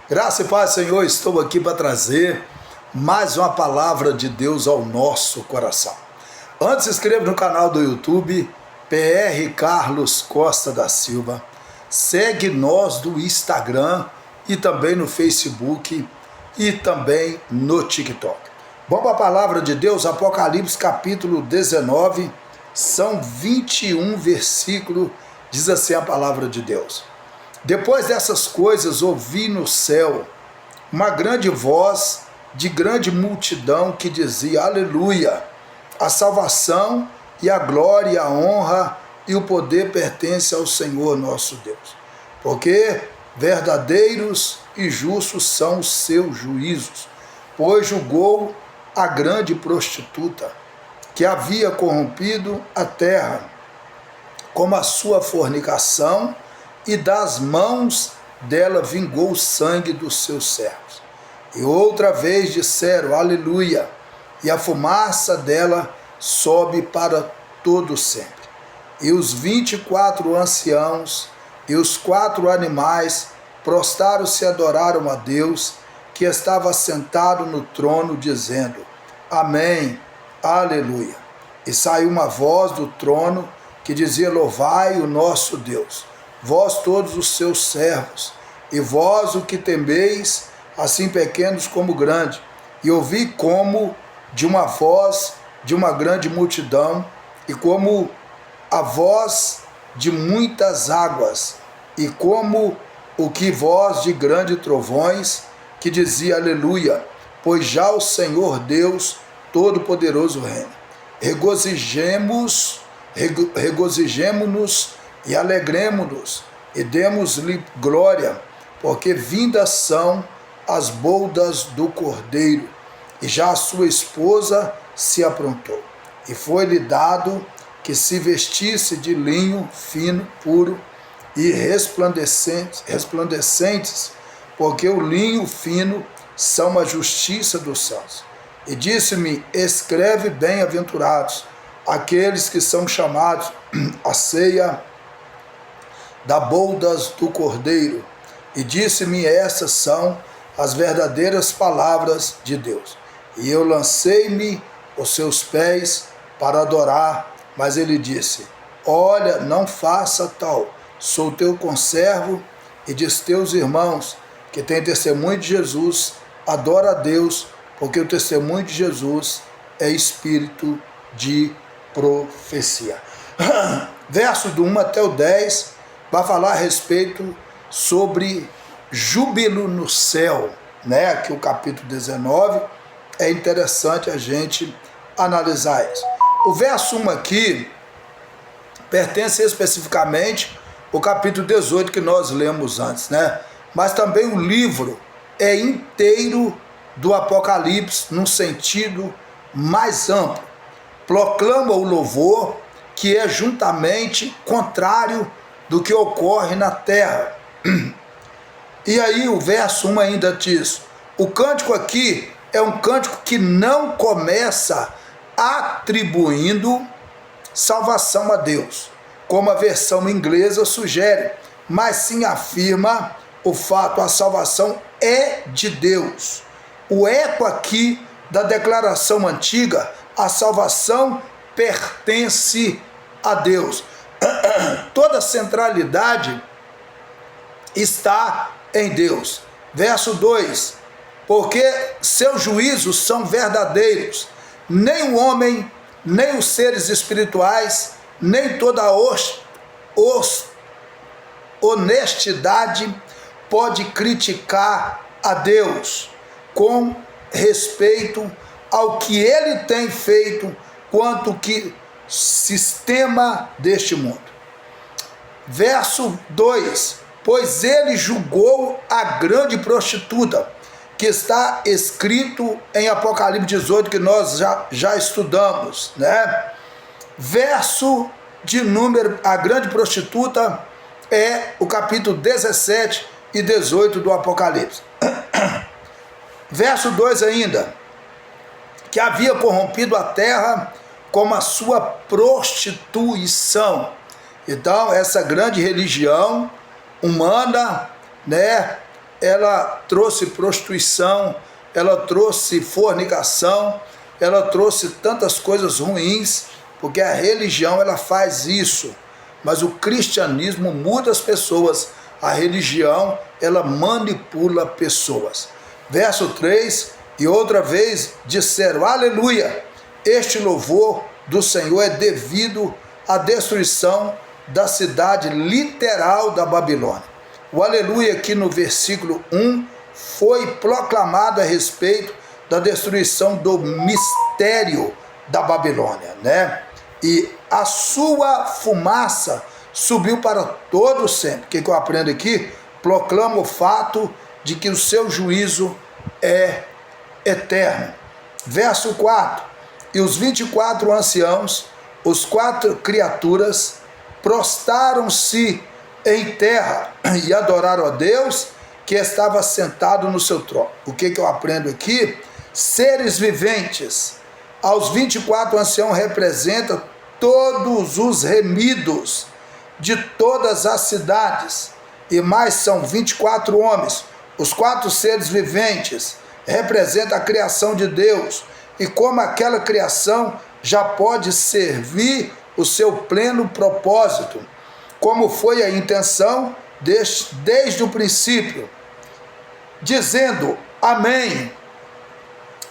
Graça e paz, Senhor, estou aqui para trazer mais uma palavra de Deus ao nosso coração. Antes, se inscreva no canal do YouTube, PR Carlos Costa da Silva. Segue nós do Instagram e também no Facebook e também no TikTok. Vamos para a palavra de Deus, Apocalipse capítulo 19, são 21 versículos, diz assim a palavra de Deus. Depois dessas coisas, ouvi no céu uma grande voz de grande multidão que dizia: Aleluia! A salvação e a glória, e a honra e o poder pertencem ao Senhor nosso Deus. Porque verdadeiros e justos são os seus juízos, pois julgou a grande prostituta que havia corrompido a terra como a sua fornicação, e das mãos dela vingou o sangue dos seus servos. E outra vez disseram: Aleluia! E a fumaça dela sobe para todo sempre. E os 24 anciãos e os 4 animais prostraram-se e adoraram a Deus, que estava sentado no trono, dizendo: Amém, Aleluia! E saiu uma voz do trono que dizia: Louvai o nosso Deus, vós todos os seus servos, e vós o que temeis, assim pequenos como grandes. E ouvi como de uma voz de uma grande multidão, e como a voz de muitas águas, e como o que voz de grandes trovões, que dizia: Aleluia, pois já o Senhor Deus Todo-Poderoso reina. Regozijemo-nos e alegremo-nos, e demos-lhe glória, porque vindas são as bodas do Cordeiro, e já a sua esposa se aprontou. E foi-lhe dado que se vestisse de linho fino, puro e resplandecentes, porque o linho fino são a justiça dos santos. E disse-me: Escreve, bem-aventurados aqueles que são chamados à ceia da bodas do Cordeiro. E disse-me: Essas são as verdadeiras palavras de Deus. E eu lancei-me aos seus pés para adorar, mas ele disse: Olha, não faça tal, sou teu conservo e diz teus irmãos que têm testemunho de Jesus, adora a Deus, porque o testemunho de Jesus é espírito de profecia. Verso do 1 até o 10 vai falar a respeito sobre júbilo no céu, né? Aqui o capítulo 19 é interessante a gente analisar isso. O verso 1 aqui pertence especificamente ao capítulo 18 que nós lemos antes, né? Mas também o livro é inteiro do Apocalipse num sentido mais amplo. Proclama o louvor que é juntamente contrário do que ocorre na terra. E aí o verso 1 ainda diz: o cântico aqui é um cântico que não começa atribuindo salvação a Deus, como a versão inglesa sugere, mas sim afirma o fato: a salvação é de Deus. O eco aqui da declaração antiga: a salvação pertence a Deus. Toda a centralidade está em Deus. Verso 2: porque seus juízos são verdadeiros, nem o homem, nem os seres espirituais, nem toda a honestidade pode criticar a Deus com respeito ao que ele tem feito quanto que sistema deste mundo. Verso 2: pois ele julgou a grande prostituta, que está escrito em Apocalipse 18, que nós já estudamos, né? Verso de número, a grande prostituta é o capítulo 17 e 18 do Apocalipse. Verso 2 ainda: que havia corrompido a terra como a sua prostituição. Então, essa grande religião humana, né, ela trouxe prostituição, ela trouxe fornicação, ela trouxe tantas coisas ruins, porque a religião ela faz isso, mas o cristianismo muda as pessoas, a religião ela manipula pessoas. Verso 3, e outra vez disseram, aleluia, este louvor do Senhor é devido à destruição da cidade literal da Babilônia. O aleluia aqui no versículo 1 foi proclamado a respeito da destruição do mistério da Babilônia, né? E a sua fumaça subiu para todo sempre. O que eu aprendo aqui? Proclama o fato de que o seu juízo é eterno. Verso 4, e os 24 anciãos, os 4 criaturas, prostaram-se em terra e adoraram a Deus que estava sentado no seu trono. O que eu aprendo aqui? Seres viventes. Aos 24 anciãos representa todos os remidos de todas as cidades, e mais são 24 homens. Os 4 seres viventes representam a criação de Deus, e como aquela criação já pode servir o seu pleno propósito, como foi a intenção desde o princípio, dizendo amém,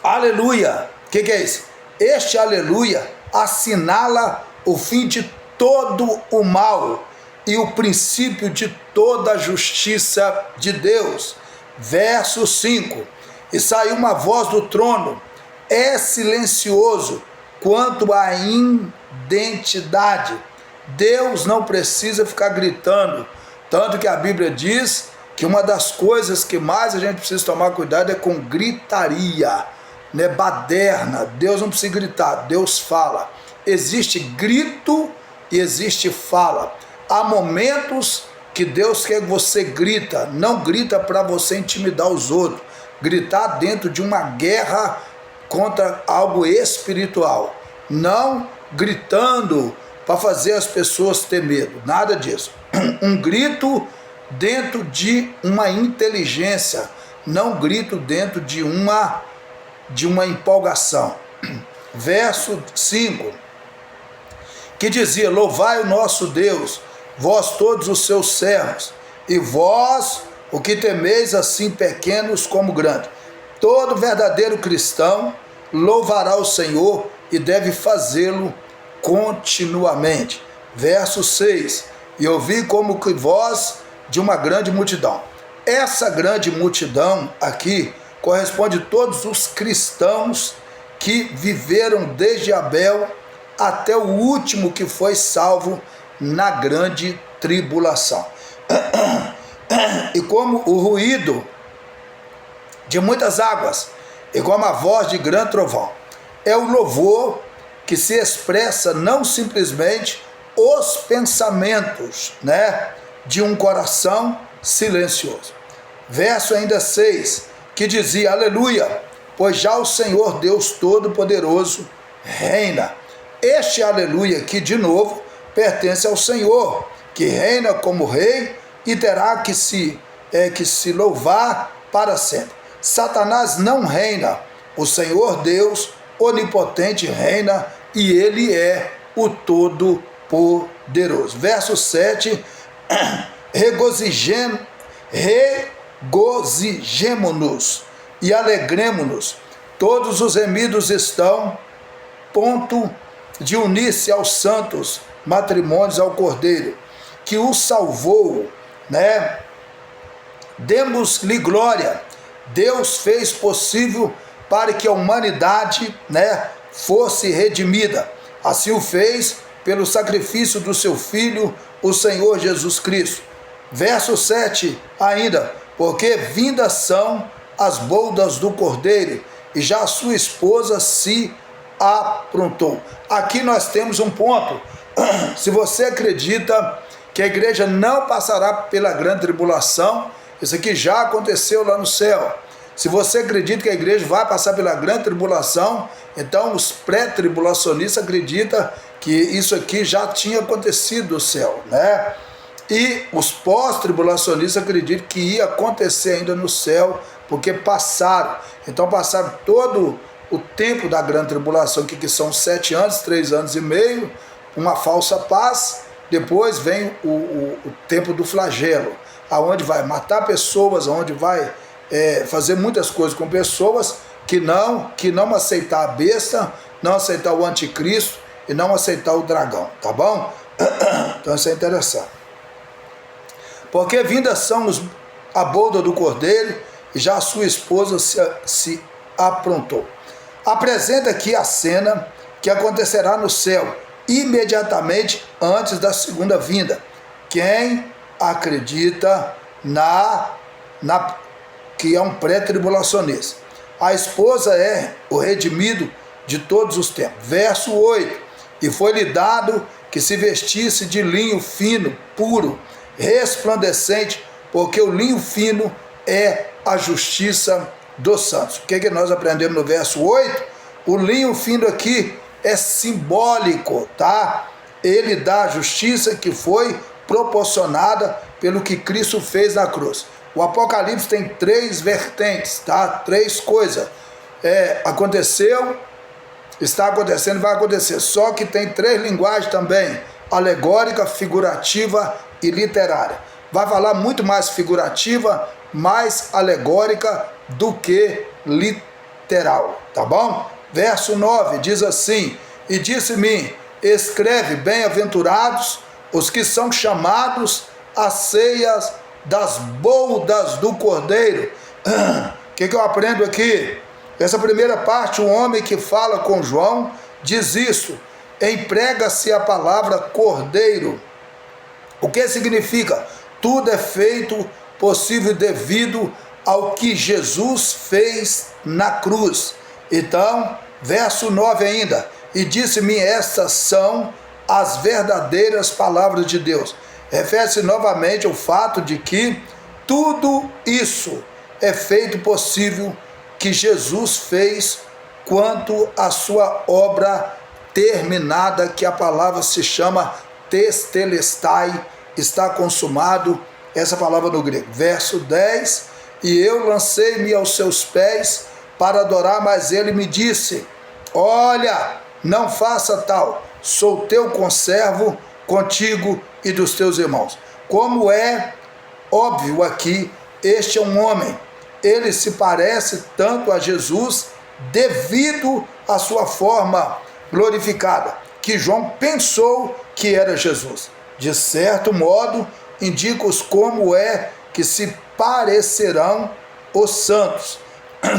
aleluia. O que é isso? Este aleluia assinala o fim de todo o mal e o princípio de toda a justiça de Deus. Verso 5, e saiu uma voz do trono, é silencioso quanto à identidade. Deus não precisa ficar gritando, tanto que a Bíblia diz que uma das coisas que mais a gente precisa tomar cuidado é com gritaria, né? Baderna. Deus não precisa gritar, Deus fala. Existe grito e existe fala. Há momentos que Deus quer que você grita, não grita para você intimidar os outros, gritar dentro de uma guerra contra algo espiritual, não gritando para fazer as pessoas ter medo, nada disso. Um grito dentro de uma inteligência, não grito dentro de uma empolgação. Verso 5, que dizia, louvai o nosso Deus, vós todos os seus servos, e vós, o que temeis assim pequenos como grandes. Todo verdadeiro cristão louvará o Senhor e deve fazê-lo continuamente. Verso 6, e ouvi como que voz de uma grande multidão. Essa grande multidão aqui corresponde a todos os cristãos que viveram desde Abel até o último que foi salvo na grande tribulação. E como o ruído de muitas águas, e como a voz de grande trovão, é o louvor que se expressa não simplesmente os pensamentos, né, de um coração silencioso. Verso ainda 6, que dizia, aleluia, pois já o Senhor Deus Todo-Poderoso reina. Este aleluia aqui, de novo, pertence ao Senhor, que reina como rei e terá que se louvar para sempre. Satanás não reina, o Senhor Deus onipotente reina e ele é o Todo-Poderoso. Verso 7, regozijemo-nos e alegremo-nos. Todos os remidos estão ponto de unir-se aos santos matrimônios ao Cordeiro, que o salvou, né? Demos-lhe glória. Deus fez possível para que a humanidade, né, fosse redimida. Assim o fez pelo sacrifício do seu Filho, o Senhor Jesus Cristo. Verso 7 ainda, porque vindas são as bodas do Cordeiro, e já a sua esposa se aprontou. Aqui nós temos um ponto. Se você acredita que a igreja não passará pela grande tribulação, isso aqui já aconteceu lá no céu. Se você acredita que a igreja vai passar pela grande tribulação, então os pré-tribulacionistas acreditam que isso aqui já tinha acontecido no céu, né? E os pós-tribulacionistas acreditam que ia acontecer ainda no céu, porque passaram. Então passaram todo o tempo da grande tribulação, que são 7 anos, 3 anos e meio, uma falsa paz. Depois vem o tempo do flagelo, aonde vai matar pessoas, aonde vai fazer muitas coisas com pessoas que não aceitar a besta, não aceitar o anticristo e não aceitar o dragão, tá bom? Então isso é interessante. Porque vindas são a boda do cordeiro, e já a sua esposa se aprontou. Apresenta aqui a cena que acontecerá no céu, imediatamente antes da segunda vinda. Quem acredita que é um pré-tribulacionista. A esposa é o redimido de todos os tempos. Verso 8. E foi-lhe dado que se vestisse de linho fino, puro, resplandecente, porque o linho fino é a justiça dos santos. O que nós aprendemos no verso 8? O linho fino aqui é simbólico, tá? Ele dá a justiça que foi proporcionada pelo que Cristo fez na cruz. O Apocalipse tem 3 vertentes, tá? 3 coisas. Aconteceu, está acontecendo, vai acontecer. Só que tem 3 linguagens também: alegórica, figurativa e literária. Vai falar muito mais figurativa, mais alegórica do que literal, tá bom? Verso 9 diz assim: e disse-me, escreve, bem-aventurados os que são chamados às ceias das bodas do Cordeiro. O que eu aprendo aqui? Essa primeira parte, o homem que fala com João diz isso: emprega-se a palavra Cordeiro. O que significa? Tudo é feito possível devido ao que Jesus fez na cruz. Então, verso 9 ainda: e disse-me, estas são as verdadeiras palavras de Deus. Refere-se novamente ao fato de que tudo isso é feito possível que Jesus fez quanto à sua obra terminada, que a palavra se chama testelestai, está consumado, essa palavra no grego. Verso 10, e eu lancei-me aos seus pés para adorar, mas ele me disse, olha, não faça tal, sou teu conservo contigo e dos teus irmãos. Como é óbvio aqui, este é um homem, ele se parece tanto a Jesus devido à sua forma glorificada, que João pensou que era Jesus. De certo modo, indica-os como é que se parecerão os santos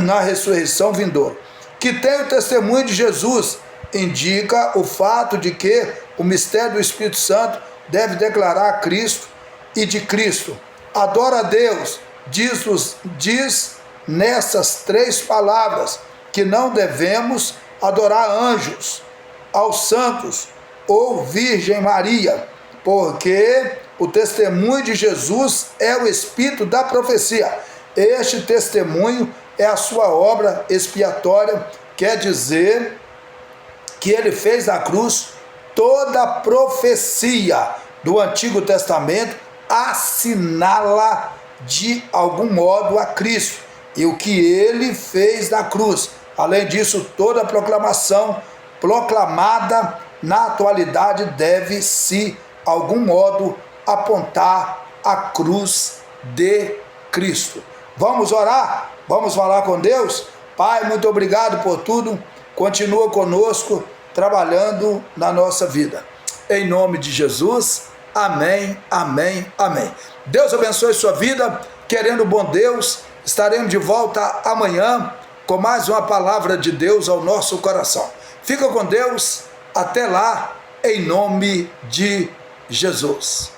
na ressurreição vindoura. Que tem o testemunho de Jesus, indica o fato de que o mistério do Espírito Santo deve declarar a Cristo e de Cristo. Adora a Deus, diz nessas 3 palavras que não devemos adorar anjos, aos santos ou Virgem Maria, porque o testemunho de Jesus é o espírito da profecia. Este testemunho é a sua obra expiatória, quer dizer que ele fez na cruz toda a profecia do Antigo Testamento, assinala de algum modo a Cristo e o que ele fez na cruz. Além disso, toda a proclamação proclamada na atualidade deve, se algum modo, apontar a cruz de Cristo. Vamos orar? Vamos falar com Deus? Pai, muito obrigado por tudo. Continua conosco, trabalhando na nossa vida. Em nome de Jesus, amém, amém, amém. Deus abençoe sua vida. Querendo bom Deus, estaremos de volta amanhã com mais uma palavra de Deus ao nosso coração. Fica com Deus. Até lá, em nome de Jesus.